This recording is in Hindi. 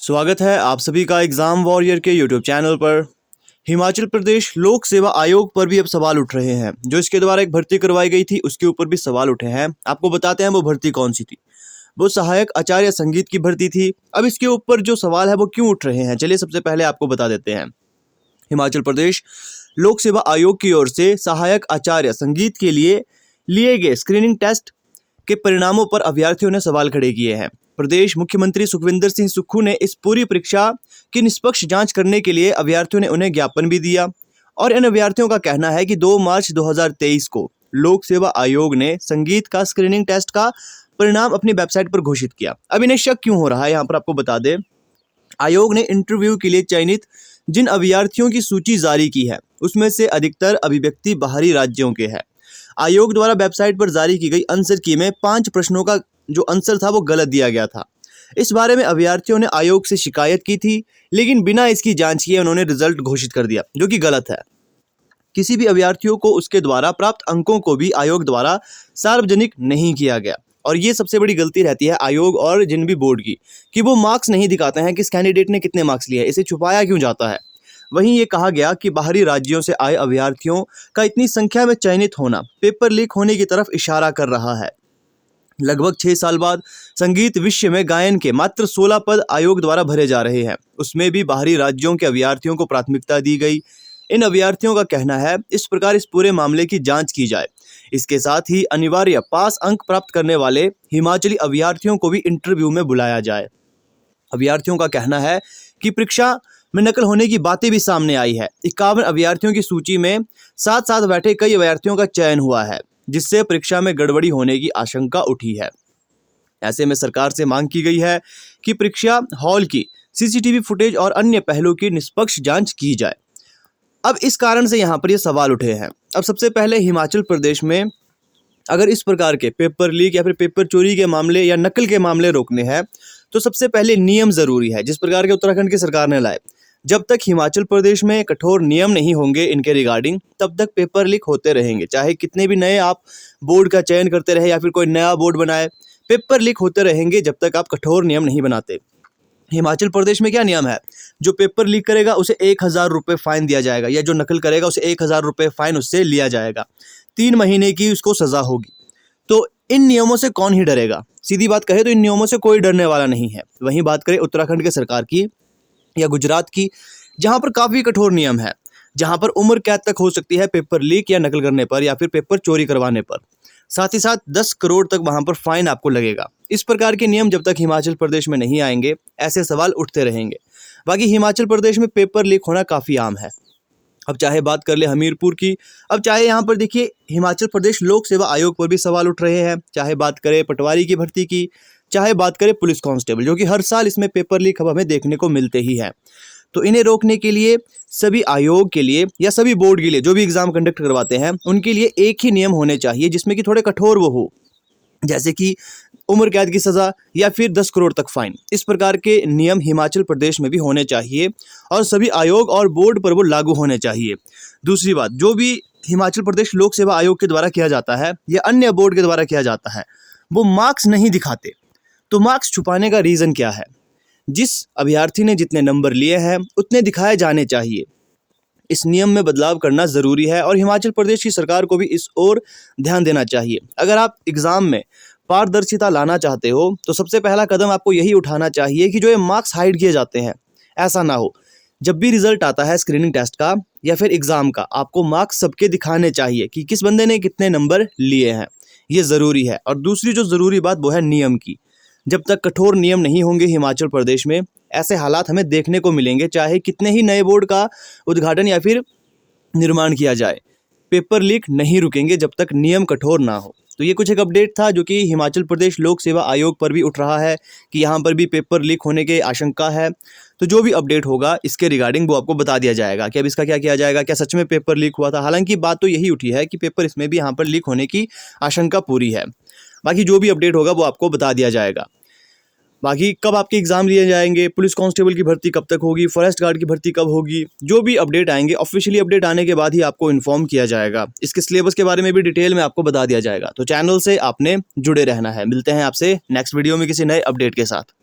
स्वागत है आप सभी का एग्जाम वॉरियर के यूट्यूब चैनल पर। हिमाचल प्रदेश लोक सेवा आयोग पर भी अब सवाल उठ रहे हैं। जो इसके द्वारा एक भर्ती करवाई गई थी उसके ऊपर भी सवाल उठे हैं। आपको बताते हैं वो भर्ती कौन सी थी। वो सहायक आचार्य संगीत की भर्ती थी। अब इसके ऊपर जो सवाल है वो क्यों उठ रहे हैं, चलिए सबसे पहले आपको बता देते हैं। हिमाचल प्रदेश लोक सेवा आयोग की ओर से सहायक आचार्य संगीत के लिए गए स्क्रीनिंग टेस्ट के परिणामों पर अभ्यर्थियों ने सवाल खड़े किए हैं। प्रदेश मुख्यमंत्री सुखविंदर सिंह सुक्खू ने इस पूरी परीक्षा की निष्पक्ष जांच करने के लिए अभ्यर्थियों ने उन्हें ज्ञापन भी दिया और इन अभ्यर्थियों का कहना है कि 2 मार्च 2023 को लोक सेवा आयोग ने संगीत का स्क्रीनिंग टेस्ट का परिणाम अपनी वेबसाइट पर घोषित किया। अब इन्हें शक क्यों हो रहा है, यहाँ पर आपको बता दें। आयोग ने इंटरव्यू के लिए चयनित जिन अभ्यर्थियों की सूची जारी की है उसमें से अधिकतर अभिव्यक्ति बाहरी राज्यों के हैं। आयोग द्वारा वेबसाइट पर जारी की गई आंसर की में 5 प्रश्नों का जो आंसर था वो गलत दिया गया था। इस बारे में अभ्यर्थियों ने आयोग से शिकायत की थी, लेकिन बिना इसकी जांच किए उन्होंने रिजल्ट घोषित कर दिया, जो कि गलत है। किसी भी अभ्यर्थियों को उसके द्वारा प्राप्त अंकों को भी आयोग द्वारा सार्वजनिक नहीं किया गया और ये सबसे बड़ी गलती रहती है आयोग और जिन भी बोर्ड की, कि वो मार्क्स नहीं दिखाते हैं कि इस कैंडिडेट ने कितने मार्क्स लिए, इसे छुपाया क्यों जाता है। वहीं ये कहा गया कि बाहरी राज्यों से आए अभ्यर्थियों का इतनी संख्या में चयनित होना पेपर लीक होने की तरफ इशारा कर रहा है। लगभग 6 साल बाद संगीत विषय में गायन के मात्र 16 पद आयोग द्वारा भरे जा रहे हैं। उसमें भी बाहरी राज्यों के अभ्यर्थियों को प्राथमिकता दी गई। इन अभ्यर्थियों का कहना है इस प्रकार इस पूरे मामले की जांच की जाए। इसके साथ ही अनिवार्य पास अंक प्राप्त करने वाले हिमाचली अभ्यर्थियों को भी इंटरव्यू में बुलाया जाए। अभ्यर्थियों का कहना है कि परीक्षा में नकल होने की बातें भी सामने आई है। 51 अभ्यर्थियों की सूची में साथ साथ बैठे कई अभ्यर्थियों का चयन हुआ है, जिससे परीक्षा में गड़बड़ी होने की आशंका उठी है। ऐसे में सरकार से मांग की गई है कि परीक्षा हॉल की सीसीटीवी फुटेज और अन्य पहलू की निष्पक्ष जांच की जाए। अब इस कारण से यहाँ पर ये सवाल उठे हैं। अब सबसे पहले हिमाचल प्रदेश में अगर इस प्रकार के पेपर लीक या फिर पेपर चोरी के मामले या नकल के मामले रोकने हैं तो सबसे पहले नियम जरूरी है, जिस प्रकार के उत्तराखंड की सरकार ने लाए। जब तक हिमाचल प्रदेश में कठोर नियम नहीं होंगे इनके रिगार्डिंग, तब तक पेपर लीक होते रहेंगे। चाहे कितने भी नए आप बोर्ड का चयन करते रहे या फिर कोई नया बोर्ड बनाए, पेपर लीक होते रहेंगे जब तक आप कठोर नियम नहीं बनाते। हिमाचल प्रदेश में क्या नियम है, जो पेपर लीक करेगा उसे 1000 रुपये फाइन दिया जाएगा, या जो नकल करेगा उसे 1000 रुपये फाइन उससे लिया जाएगा। 3 महीने की उसको सजा होगी। तो इन नियमों से कौन ही डरेगा? सीधी बात कहे तो इन नियमों से कोई डरने वाला नहीं है। वहीं बात करें उत्तराखंड के सरकार की या गुजरात की, जहां पर काफ़ी कठोर नियम है, जहां पर उम्र कैद तक हो सकती है पेपर लीक या नकल करने पर या फिर पेपर चोरी करवाने पर। साथ ही साथ 10 करोड़ तक वहां पर फाइन आपको लगेगा। इस प्रकार के नियम जब तक हिमाचल प्रदेश में नहीं आएंगे, ऐसे सवाल उठते रहेंगे। बाकी हिमाचल प्रदेश में पेपर लीक होना काफ़ी आम है। अब चाहे बात कर ले हमीरपुर की, अब चाहे यहाँ पर देखिए हिमाचल प्रदेश लोक सेवा आयोग पर भी सवाल उठ रहे हैं। चाहे बात करें पटवारी की भर्ती की, चाहे बात करें पुलिस कांस्टेबल, जो कि हर साल इसमें पेपर लीक हमें देखने को मिलते ही हैं। तो इन्हें रोकने के लिए सभी आयोग के लिए या सभी बोर्ड के लिए जो भी एग्जाम कंडक्ट करवाते हैं उनके लिए एक ही नियम होने चाहिए, जिसमें कि थोड़े कठोर वो हो, जैसे कि उम्र कैद की सज़ा या फिर 10 करोड़ तक फाइन। इस प्रकार के नियम हिमाचल प्रदेश में भी होने चाहिए और सभी आयोग और बोर्ड पर वो लागू होने चाहिए। दूसरी बात, जो भी हिमाचल प्रदेश लोक सेवा आयोग के द्वारा किया जाता है या अन्य बोर्ड के द्वारा किया जाता है, वो मार्क्स नहीं दिखाते। तो मार्क्स छुपाने का रीज़न क्या है? जिस अभ्यर्थी ने जितने नंबर लिए हैं उतने दिखाए जाने चाहिए। इस नियम में बदलाव करना ज़रूरी है और हिमाचल प्रदेश की सरकार को भी इस ओर ध्यान देना चाहिए। अगर आप एग्ज़ाम में पारदर्शिता लाना चाहते हो तो सबसे पहला कदम आपको यही उठाना चाहिए कि जो ये मार्क्स हाइड किए जाते हैं, ऐसा ना हो। जब भी रिजल्ट आता है स्क्रीनिंग टेस्ट का या फिर एग्ज़ाम का, आपको मार्क्स सबके दिखाने चाहिए कि किस बंदे ने कितने नंबर लिए हैं। ये ज़रूरी है। और दूसरी जो ज़रूरी बात वो है नियम की। जब तक कठोर नियम नहीं होंगे हिमाचल प्रदेश में, ऐसे हालात हमें देखने को मिलेंगे, चाहे कितने ही नए बोर्ड का उद्घाटन या फिर निर्माण किया जाए। पेपर लीक नहीं रुकेंगे जब तक नियम कठोर ना हो। तो ये कुछ एक अपडेट था जो कि हिमाचल प्रदेश लोक सेवा आयोग पर भी उठ रहा है कि यहाँ पर भी पेपर लीक होने की आशंका है। तो जो भी अपडेट होगा इसके रिगार्डिंग वो आपको बता दिया जाएगा कि अब इसका क्या किया जाएगा, क्या सच में पेपर लीक हुआ था। हालांकि बात तो यही उठी है कि पेपर इसमें भी यहाँ पर लीक होने की आशंका पूरी है। बाकी जो भी अपडेट होगा वो आपको बता दिया जाएगा। बाकी कब आपके एग्जाम लिए जाएंगे, पुलिस कांस्टेबल की भर्ती कब तक होगी, फॉरेस्ट गार्ड की भर्ती कब होगी, जो भी अपडेट आएंगे ऑफिशियली अपडेट आने के बाद ही आपको इन्फॉर्म किया जाएगा। इसके सिलेबस के बारे में भी डिटेल में आपको बता दिया जाएगा। तो चैनल से आपने जुड़े रहना है। मिलते हैं आपसे नेक्स्ट वीडियो में किसी नए अपडेट के साथ।